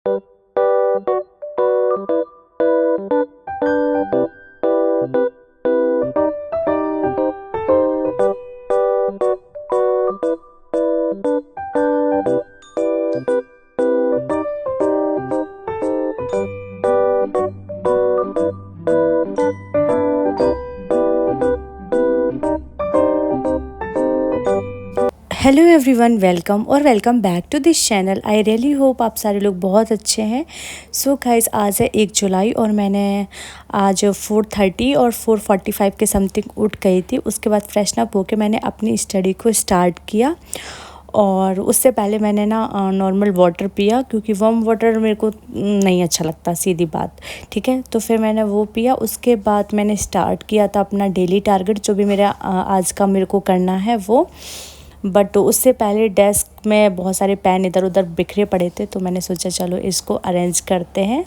Hello everyone, welcome back to this channel. I really hope आप सारे लोग बहुत अच्छे हैं। सो गाइस, आज है 1 जुलाई और मैंने आज 4:30 और 4:45 के समथिंग उठ गई थी। उसके बाद फ्रेशन अप होकर मैंने अपनी स्टडी को स्टार्ट किया। और उससे पहले मैंने ना नॉर्मल वाटर पिया, क्योंकि वार्म वाटर मेरे को नहीं अच्छा लगता, सीधी बात। ठीक है, तो फिर मैंने वो पिया। उसके बाद मैंने स्टार्ट किया था अपना डेली टारगेट, जो भी मेरा आज का मेरे को करना है वो। बट उससे पहले डेस्क में बहुत सारे पेन इधर उधर बिखरे पड़े थे, तो मैंने सोचा चलो इसको अरेंज करते हैं।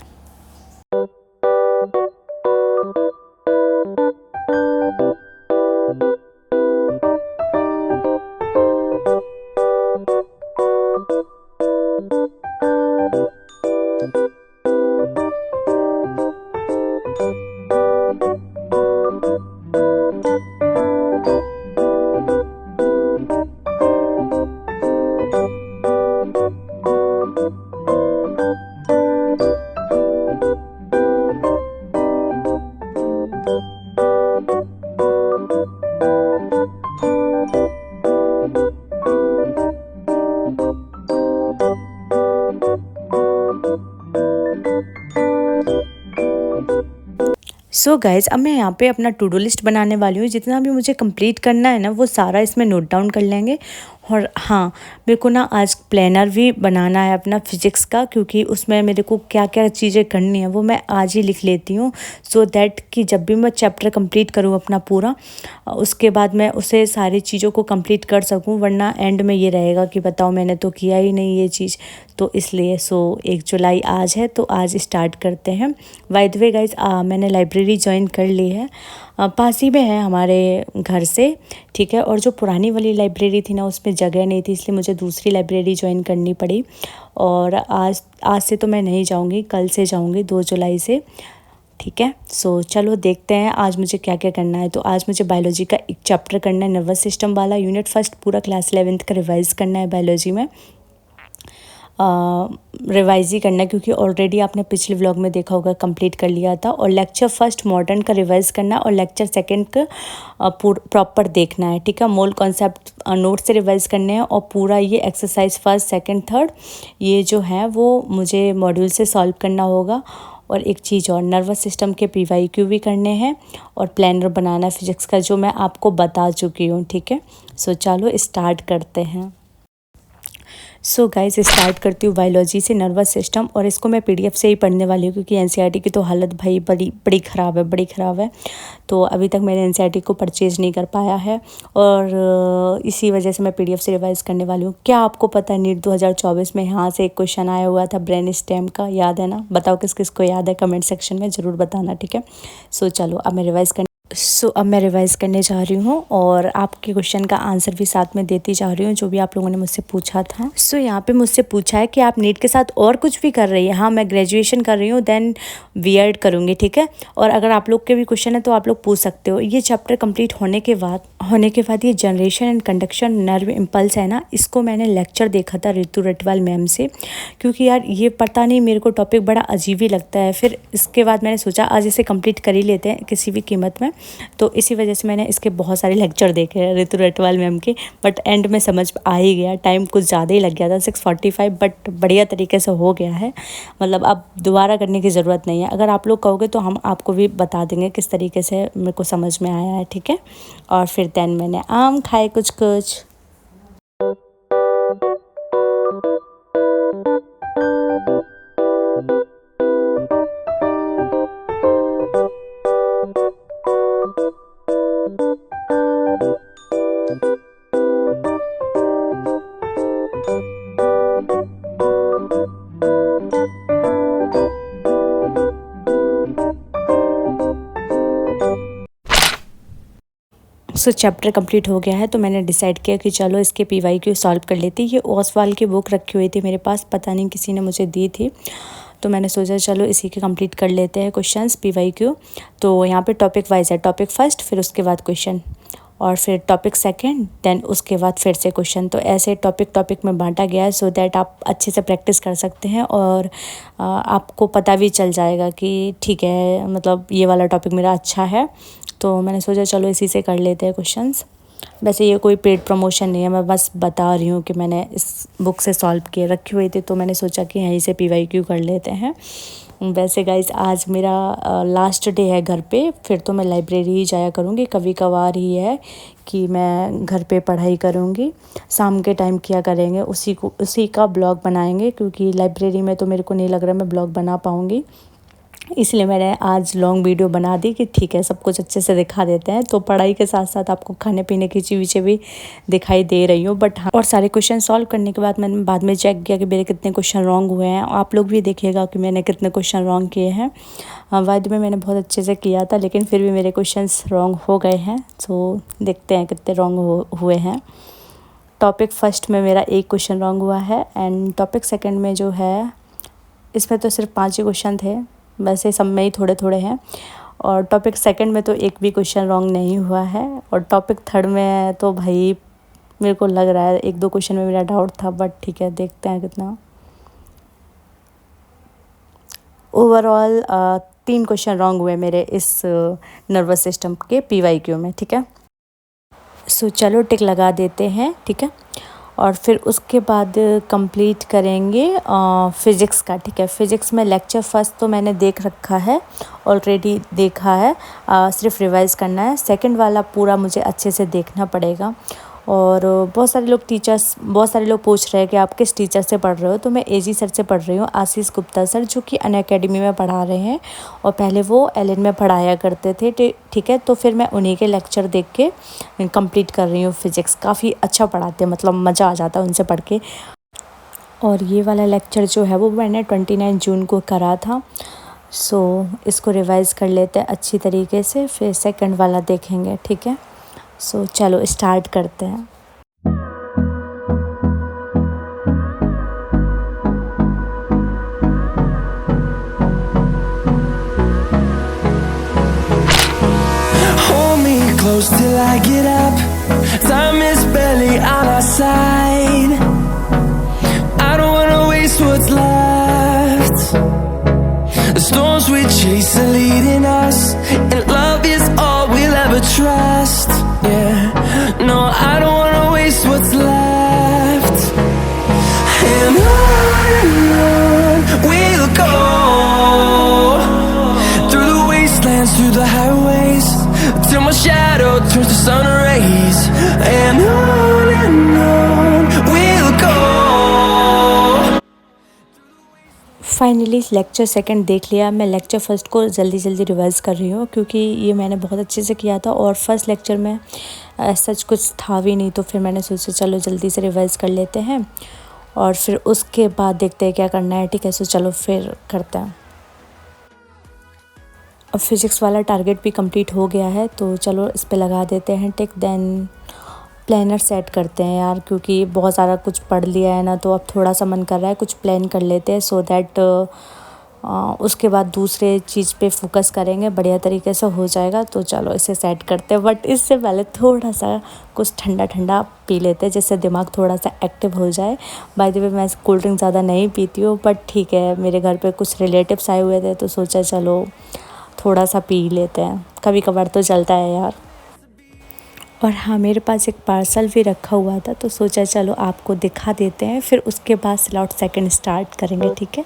सो गाइज़, अब मैं यहाँ पे अपना टू डू लिस्ट बनाने वाली हूँ। जितना भी मुझे कंप्लीट करना है ना, वो सारा इसमें नोट डाउन कर लेंगे। और हाँ, मेरे को ना आज प्लानर भी बनाना है अपना फिजिक्स का, क्योंकि उसमें मेरे को क्या क्या चीज़ें करनी है वो मैं आज ही लिख लेती हूँ। सो दैट कि जब भी मैं चैप्टर कंप्लीट करूँ अपना पूरा, उसके बाद मैं उसे सारी चीज़ों को कंप्लीट कर सकूँ। वरना एंड में ये रहेगा कि बताओ मैंने तो किया ही नहीं ये चीज़। तो इसलिए 1 जुलाई आज है, तो आज स्टार्ट करते हैं। बाय द वे गाइज, मैंने लाइब्रेरी ज्वाइन कर ली है, पास ही में है हमारे घर से। ठीक है, और जो पुरानी वाली लाइब्रेरी थी ना, उसमें जगह नहीं थी, इसलिए मुझे दूसरी लाइब्रेरी ज्वाइन करनी पड़ी। और आज आज से तो मैं नहीं जाऊंगी, कल से जाऊंगी, 2 जुलाई से। ठीक है, सो चलो देखते हैं आज मुझे क्या क्या करना है। तो आज मुझे बायोलॉजी का एक चैप्टर करना है, नर्वस सिस्टम वाला, यूनिट फर्स्ट पूरा क्लास 11th का रिवाइज़ करना है बायोलॉजी में। रिवाइज़ ही करना है, क्योंकि ऑलरेडी आपने पिछले व्लॉग में देखा होगा, कंप्लीट कर लिया था। और लेक्चर फर्स्ट मॉडर्न का रिवाइज़ करना है, और लेक्चर सेकंड का प्रॉपर देखना है। ठीक है, मोल कॉन्सेप्ट नोट से रिवाइज़ करने हैं, और पूरा ये एक्सरसाइज फर्स्ट सेकंड थर्ड ये जो है वो मुझे मॉड्यूल से सॉल्व करना होगा। और एक चीज़ और, नर्वस सिस्टम के PYQ भी करने हैं, और प्लानर बनाना फिजिक्स का, जो मैं आपको बता चुकी हूँ। ठीक है, सो चलो स्टार्ट करते हैं। सो गाइस, स्टार्ट करती हूँ बायोलॉजी से, नर्वस सिस्टम। और इसको मैं PDF से ही पढ़ने वाली हूँ, क्योंकि NCERT की तो हालत भाई बड़ी ख़राब है, बड़ी ख़राब है। तो अभी तक मैंने NCERT को परचेज़ नहीं कर पाया है, और इसी वजह से मैं PDF से रिवाइज़ करने वाली हूँ। क्या आपको पता है, नीट 2024 में यहाँ से एक क्वेश्चन आया हुआ था ब्रेन स्टेम का, याद है ना? बताओ किस किस को याद है, कमेंट सेक्शन में ज़रूर बताना। ठीक है, सो चलो अब मैं रिवाइज़ करने जा रही हूँ, और आपके क्वेश्चन का आंसर भी साथ में देती जा रही हूँ, जो भी आप लोगों ने मुझसे पूछा था। सो यहाँ पे मुझसे पूछा है कि आप नीट के साथ और कुछ भी कर रही हैं। हाँ, मैं ग्रेजुएशन कर रही हूँ, देन बीएड करूँगी। ठीक है, और अगर आप लोग के भी क्वेश्चन है तो आप लोग पूछ सकते हो। ये चैप्टर कंप्लीट होने के बाद ये generation and conduction nerve impulse है ना, इसको मैंने लेक्चर देखा था रितु रटवाल मैम से, क्योंकि यार ये पता नहीं मेरे को टॉपिक बड़ा अजीब ही लगता है। फिर इसके बाद मैंने सोचा आज इसे कंप्लीट कर ही लेते हैं किसी भी कीमत में। तो इसी वजह से मैंने इसके बहुत सारे लेक्चर देखे हैं रितु रटवाल मैम के। बट एंड में समझ आ ही गया, टाइम कुछ ज़्यादा ही लग गया था, 6:45, बट बढ़िया तरीके से हो गया है। मतलब अब दोबारा करने की ज़रूरत नहीं है। अगर आप लोग कहोगे तो हम आपको भी बता देंगे किस तरीके से मेरे को समझ में आया है। ठीक है, और फिर दैन मैंने आम खाए कुछ कुछ। सो चैप्टर कंप्लीट हो गया है, तो मैंने डिसाइड किया कि चलो इसके PYQ सॉल्व कर लेती। ये ओसवाल की बुक रखी हुई थी मेरे पास, पता नहीं किसी ने मुझे दी थी, तो मैंने सोचा चलो इसी के कंप्लीट कर लेते हैं क्वेश्चंस PYQ। तो यहाँ पे टॉपिक वाइज है, टॉपिक फर्स्ट, फिर उसके बाद क्वेश्चन, और फिर टॉपिक सेकंड, देन उसके बाद फिर से क्वेश्चन। तो ऐसे टॉपिक में बांटा गया है सो दैट आप अच्छे से प्रैक्टिस कर सकते हैं और आपको पता भी चल जाएगा कि ठीक है, मतलब ये वाला टॉपिक मेरा अच्छा है। तो मैंने सोचा चलो इसी से कर लेते हैं क्वेश्चंस। वैसे ये कोई पेड प्रमोशन नहीं है, मैं बस बता रही हूँ कि मैंने इस बुक से सॉल्व किए रखी हुई थी, तो मैंने सोचा कि यहीं से PYQ कर लेते हैं। वैसे गाइस आज मेरा लास्ट डे है घर पे, फिर तो मैं लाइब्रेरी ही जाया करूँगी, कभी कभार ही है कि मैं घर पे पढ़ाई करूँगी। शाम के टाइम किया करेंगे, उसी का ब्लॉग बनाएंगे, क्योंकि लाइब्रेरी में तो मेरे को नहीं लग रहा मैं ब्लॉग बना पाऊँगी, इसलिए मैंने आज लॉन्ग वीडियो बना दी कि ठीक है सब कुछ अच्छे से दिखा देते हैं। तो पढ़ाई के साथ साथ आपको खाने पीने की चीज़ें भी दिखाई दे रही हूँ, बट हाँ, और सारे क्वेश्चन सॉल्व करने के बाद मैंने बाद में चेक किया कि मेरे कितने क्वेश्चन रॉन्ग हुए हैं। आप लोग भी देखिएगा कि मैंने कितने क्वेश्चन रॉन्ग किए हैं। वाद में मैंने बहुत अच्छे से किया था, लेकिन फिर भी मेरे क्वेश्चन रॉन्ग हो गए हैं। तो देखते हैं कितने रॉन्ग हुए हैं। टॉपिक फर्स्ट में मेरा एक क्वेश्चन रॉन्ग हुआ है, एंड टॉपिक सेकेंड में जो है इसमें तो सिर्फ 5 ही क्वेश्चन थे, वैसे सब में ही थोड़े थोड़े हैं। और टॉपिक सेकंड में तो एक भी क्वेश्चन रॉन्ग नहीं हुआ है। और टॉपिक थर्ड में तो भाई मेरे को लग रहा है 1-2 क्वेश्चन में मेरा डाउट था, बट ठीक है देखते हैं कितना। ओवरऑल 3 क्वेश्चन रॉन्ग हुए मेरे इस नर्वस सिस्टम के PYQ में, ठीक है। सो चलो टिक लगा देते हैं, ठीक है। और फिर उसके बाद कंप्लीट करेंगे फ़िज़िक्स का, ठीक है। फ़िज़िक्स में लेक्चर फर्स्ट तो मैंने देख रखा है, ऑलरेडी देखा है, सिर्फ रिवाइज़ करना है। सेकंड वाला पूरा मुझे अच्छे से देखना पड़ेगा। और बहुत सारे लोग पूछ रहे हैं कि आप किस टीचर से पढ़ रहे हो, तो मैं AG सर से पढ़ रही हूँ, आशीष गुप्ता सर, जो कि अनअकैडमी में पढ़ा रहे हैं और पहले वो LN में पढ़ाया करते थे, ठीक है। तो फिर मैं उन्हीं के लेक्चर देख के कंप्लीट कर रही हूँ फ़िज़िक्स। काफ़ी अच्छा पढ़ाते हैं, मतलब मज़ा आ जाता है उनसे पढ़ के। और ये वाला लेक्चर जो है वो मैंने 29 जून को करा था। सो इसको रिवाइज़ कर लेते हैं अच्छी तरीके से, फिर सेकंड वाला देखेंगे, ठीक है। सो चलो स्टार्ट करते हैं। Hold me close till I get up. Time is barely on our side. I don't wanna waste what's left. The storms we chase are leading us, and love is all we'll ever trust. Yeah, no, I don't wanna waste what's left. And on we'll go, through the wastelands, through the highways, till my shadow turns to sun rays. And on we'll go. Finally lecture second देख लिया। मैं lecture first को जल्दी revise कर रही हूँ, क्योंकि ये मैंने बहुत अच्छे से किया था और फर्स्ट लेक्चर में सच कुछ था भी नहीं, तो फिर मैंने सोचा चलो जल्दी से रिवाइज़ कर लेते हैं और फिर उसके बाद देखते हैं क्या करना है, ठीक है। सो चलो फिर करते हैं। अब फ़िज़िक्स वाला टारगेट भी कंप्लीट हो गया है, तो चलो इस पे लगा देते हैं टिक। देन प्लानर सेट करते हैं यार, क्योंकि बहुत सारा कुछ पढ़ लिया है ना, तो अब थोड़ा सा मन कर रहा है कुछ प्लान कर लेते हैं, सो दैट उसके बाद दूसरे चीज़ पे फोकस करेंगे, बढ़िया तरीके से हो जाएगा। तो चलो इसे सेट करते हैं, बट इससे पहले थोड़ा सा कुछ ठंडा पी लेते हैं, जिससे दिमाग थोड़ा सा एक्टिव हो जाए। बाय द वे मैं कोल्ड ड्रिंक ज़्यादा नहीं पीती हूँ, बट ठीक है, मेरे घर पे कुछ रिलेटिव्स आए हुए थे, तो सोचा चलो थोड़ा सा पी लेते हैं, कभी कभार तो चलता है यार। और हाँ, मेरे पास एक पार्सल भी रखा हुआ था, तो सोचा चलो आपको दिखा देते हैं, फिर उसके बाद स्लॉट सेकंड स्टार्ट करेंगे, ठीक है।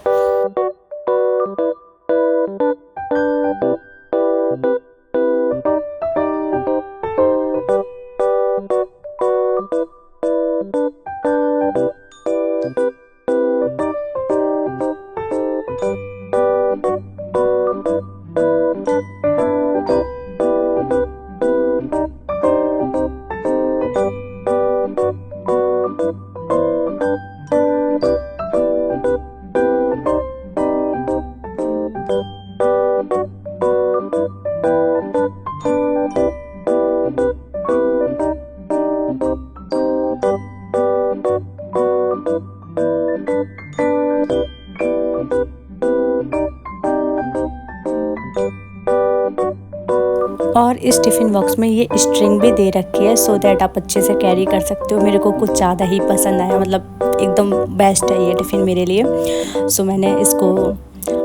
और इस टिफ़िन बॉक्स में ये स्ट्रिंग भी दे रखी है सो दैट आप अच्छे से कैरी कर सकते हो। मेरे को कुछ ज़्यादा ही पसंद आया, मतलब एकदम बेस्ट है ये टिफ़िन मेरे लिए। सो मैंने इसको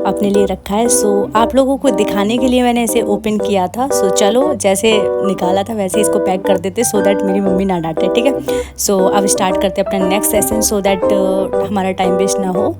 अपने लिए रखा है। सो आप लोगों को दिखाने के लिए मैंने इसे ओपन किया था। सो चलो जैसे निकाला था वैसे इसको पैक कर देते सो दैट मेरी मम्मी ना डांटे, ठीक है। सो अब स्टार्ट करते हैं अपना नेक्स्ट सेशन सो दैट हमारा टाइम वेस्ट ना हो।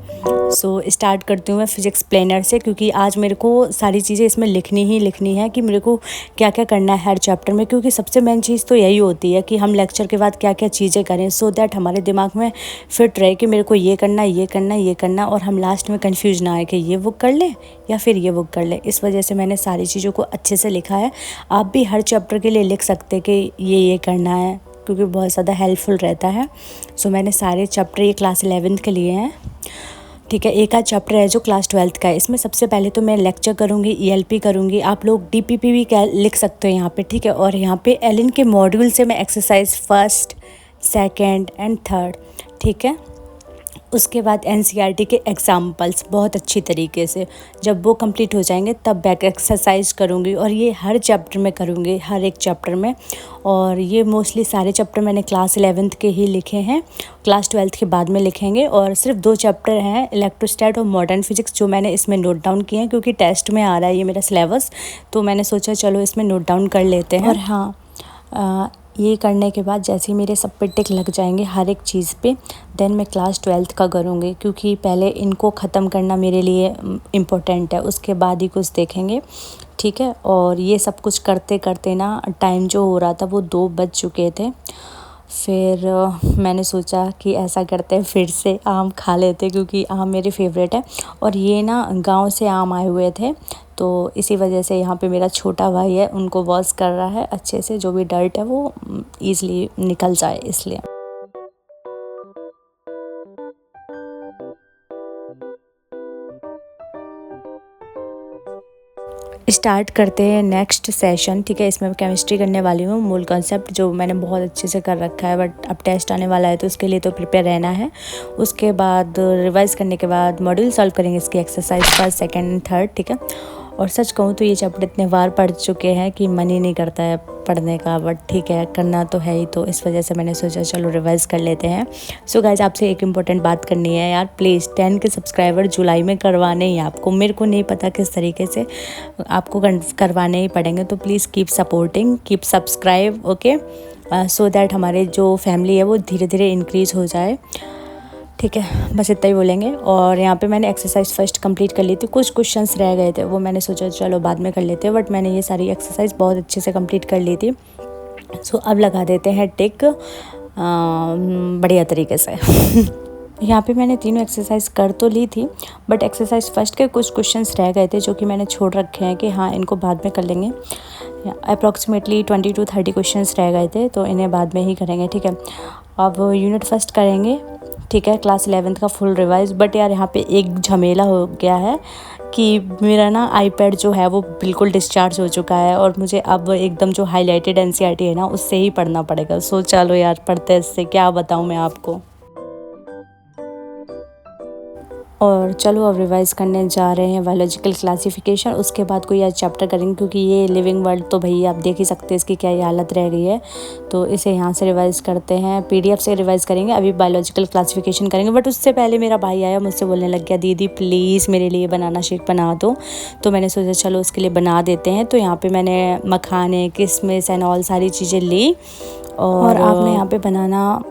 सो स्टार्ट करती हूँ मैं फिज़िक्स प्लानर से, क्योंकि आज मेरे को सारी चीज़ें इसमें लिखनी ही लिखनी है कि मेरे को क्या क्या करना है हर चैप्टर में, क्योंकि सबसे मेन चीज़ तो यही होती है कि हम लेक्चर के बाद क्या क्या चीज़ें करें सो दैट हमारे दिमाग में फिट रहे कि मेरे को ये करना ये करना ये करना, और हम लास्ट में कंफ्यूज ना आए कि ये बुक कर लें या फिर ये बुक कर लें। इस वजह से मैंने सारी चीज़ों को अच्छे से लिखा है। आप भी हर चैप्टर के लिए लिख सकते कि ये करना है, क्योंकि बहुत ज़्यादा हेल्पफुल रहता है। सो मैंने सारे चैप्टर ये क्लास 11th के लिए हैं, ठीक है। एक आध चैप्टर है जो क्लास 12th का है। इसमें सबसे पहले तो मैं लेक्चर करूँगी, ELP करूँगी, आप लोग DPP भी लिख सकते हो यहाँ पे, ठीक है। और यहाँ पे एलिन के मॉड्यूल से मैं exercise 1st, 2nd and 3rd, ठीक है। उसके बाद NCERT के एग्ज़ाम्पल्स बहुत अच्छी तरीके से, जब वो कंप्लीट हो जाएंगे तब बैक एक्सरसाइज करूँगी, और ये हर चैप्टर में करूँगी, हर एक चैप्टर में। और ये मोस्टली सारे चैप्टर मैंने क्लास 11th के ही लिखे हैं, क्लास 12th के बाद में लिखेंगे। और सिर्फ 2 चैप्टर हैं, इलेक्ट्रोस्टैट और मॉडर्न फिजिक्स, जो मैंने इसमें नोट डाउन किए हैं क्योंकि टेस्ट में आ रहा है ये मेरा सिलेबस, तो मैंने सोचा चलो इसमें नोट डाउन कर लेते हैं। और हाँ, ये करने के बाद जैसे ही मेरे सब पे टिक लग जाएंगे हर एक चीज़ पे, देन मैं क्लास 12th का करूँगी, क्योंकि पहले इनको ख़त्म करना मेरे लिए इम्पोर्टेंट है, उसके बाद ही कुछ देखेंगे, ठीक है। और ये सब कुछ करते करते ना टाइम जो हो रहा था वो 2 बज चुके थे। फिर मैंने सोचा कि ऐसा करते हैं फिर से आम खा लेते, क्योंकि आम मेरे फेवरेट है। और ये ना गांव से आम आए हुए थे, तो इसी वजह से यहाँ पे मेरा छोटा भाई है, उनको वॉश कर रहा है अच्छे से, जो भी डर्ट है वो ईज़िली निकल जाए इसलिए। स्टार्ट करते हैं नेक्स्ट सेशन, ठीक है। इसमें मैं केमिस्ट्री करने वाली हूँ, मूल कॉन्सेप्ट जो मैंने बहुत अच्छे से कर रखा है, बट अब टेस्ट आने वाला है तो उसके लिए तो प्रिपेयर रहना है। उसके बाद रिवाइज करने के बाद मॉड्यूल सॉल्व करेंगे, इसकी exercise 1st, 2nd and 3rd, ठीक है। और सच कहूँ तो ये चैप्टर इतने बार पढ़ चुके हैं कि मन ही नहीं करता है पढ़ने का, बट ठीक है करना तो है ही, तो इस वजह से मैंने सोचा चलो रिवाइज कर लेते हैं। सो गाइज आपसे एक इम्पॉर्टेंट बात करनी है यार, प्लीज़ 10 के सब्सक्राइबर जुलाई में करवाने ही आपको, मेरे को नहीं पता किस तरीके से आपको करवाने ही पड़ेंगे, तो please keep supporting, keep subscribe, okay, so that हमारे जो फैमिली है वो धीरे धीरे इंक्रीज़ हो जाए, ठीक है। बस इतना ही बोलेंगे। और यहाँ पे मैंने एक्सरसाइज 1st कंप्लीट कर ली थी, कुछ क्वेश्चंस रह गए थे वो मैंने सोचा चलो बाद में कर लेते हैं, बट मैंने ये सारी एक्सरसाइज बहुत अच्छे से कंप्लीट कर ली थी। सो अब लगा देते हैं टिक बढ़िया तरीके से। यहाँ पे मैंने तीनों एक्सरसाइज कर तो ली थी, बट एक्सरसाइज 1st के कुछ क्वेश्चंस रह गए थे जो कि मैंने छोड़ रखे हैं कि हाँ इनको बाद में कर लेंगे। अप्रॉक्सीमेटली 20 to 30 क्वेश्चंस रह गए थे, तो इन्हें बाद में ही करेंगे, ठीक है। अब यूनिट 1st करेंगे, ठीक है, क्लास 11th का फुल रिवाइज। बट यार यहाँ पे एक झमेला हो गया है कि मेरा ना आईपैड जो है वो बिल्कुल डिस्चार्ज हो चुका है, और मुझे अब एकदम जो हाईलाइटेड NCERT है ना उससे ही पढ़ना पड़ेगा। सो चलो यार पढ़ते हैं, इससे क्या बताऊँ मैं आपको। और चलो अब रिवाइज़ करने जा रहे हैं बायोलॉजिकल क्लासिफिकेशन, उसके बाद कोई आज चैप्टर करेंगे, क्योंकि ये लिविंग वर्ल्ड तो भैया आप देख ही सकते हैं इसकी क्या ये हालत रह गई है, तो इसे यहाँ से रिवाइज़ करते हैं, PDF से रिवाइज़ करेंगे। अभी बायोलॉजिकल क्लासिफिकेशन करेंगे, बट उससे पहले मेरा भाई आया, मुझसे बोलने लग गया दीदी प्लीज़ मेरे लिए बनाना शेक बना दो, तो मैंने सोचा चलो उसके लिए बना देते हैं। तो यहाँ पर मैंने मखाने, किशमिश एंड ऑल सारी चीज़ें ली, और आपने यहाँ पर बनाना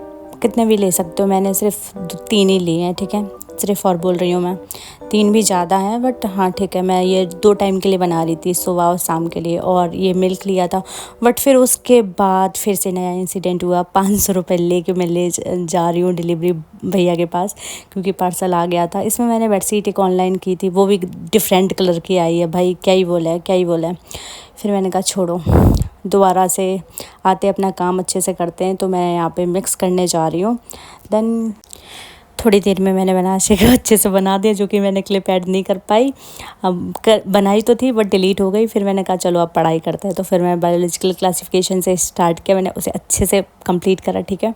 कितने भी ले सकते हो, मैंने सिर्फ 3 ही लिए हैं, ठीक है, सिर्फ और बोल रही हूँ मैं, 3 भी ज़्यादा हैं, बट हाँ ठीक है। मैं ये 2 टाइम के लिए बना रही थी, सुबह और शाम के लिए, और ये मिल्क लिया था। बट फिर उसके बाद फिर से नया इंसिडेंट हुआ, 500 रुपये ले के मैं ले जा रही हूँ डिलीवरी भैया के पास, क्योंकि पार्सल आ गया था। इसमें मैंने बेडशीट एक ऑनलाइन की थी, वो भी डिफरेंट कलर की आई है, भाई क्या ही बोला है, क्या ही बोला है। फिर मैंने कहा छोड़ो, दोबारा से आते अपना काम अच्छे से करते हैं, तो मैं यहाँ पे मिक्स करने जा रही हूँ। देन थोड़ी देर में मैंने बना शेक अच्छे से बना दिया, जो कि मैंने क्लिप ऐड नहीं कर पाई, बनाई तो थी बट डिलीट हो गई। फिर मैंने कहा चलो अब पढ़ाई करते हैं, तो फिर मैं बायोलॉजिकल क्लासिफिकेशन से स्टार्ट किया, मैंने उसे अच्छे से कंप्लीट करा, ठीक है।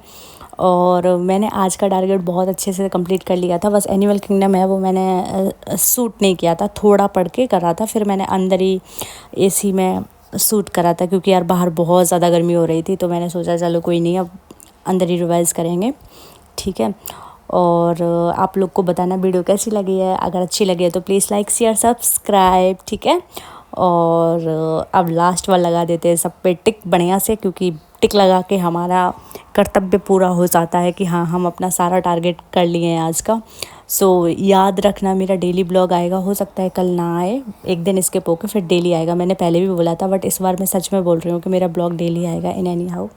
और मैंने आज का टारगेट बहुत अच्छे से कंप्लीट कर लिया था। बस एनिमल किंगडम है वो मैंने शूट नहीं किया था, थोड़ा पढ़ के करा था, फिर मैंने अंदर ही एसी में शूट करा था क्योंकि यार बाहर बहुत ज़्यादा गर्मी हो रही थी। तो मैंने सोचा चलो कोई नहीं, अब अंदर ही रिवाइज़ करेंगे, ठीक है। और आप लोग को बताना वीडियो कैसी लगी है, अगर अच्छी लगी है तो प्लीज़ लाइक शेयर सब्सक्राइब, ठीक है। और अब लास्ट वाला लगा देते हैं सब पे टिक बढ़िया से, क्योंकि टिक लगा के हमारा कर्तव्य पूरा हो जाता है कि हाँ हम अपना सारा टारगेट कर लिए हैं आज का। सो याद रखना मेरा डेली ब्लॉग आएगा, हो सकता है कल ना आए, एक दिन स्किप होकर फिर डेली आएगा। मैंने पहले भी बोला था बट इस बार मैं सच में बोल रही हूँ कि मेरा ब्लॉग डेली आएगा इन एनी हाउ।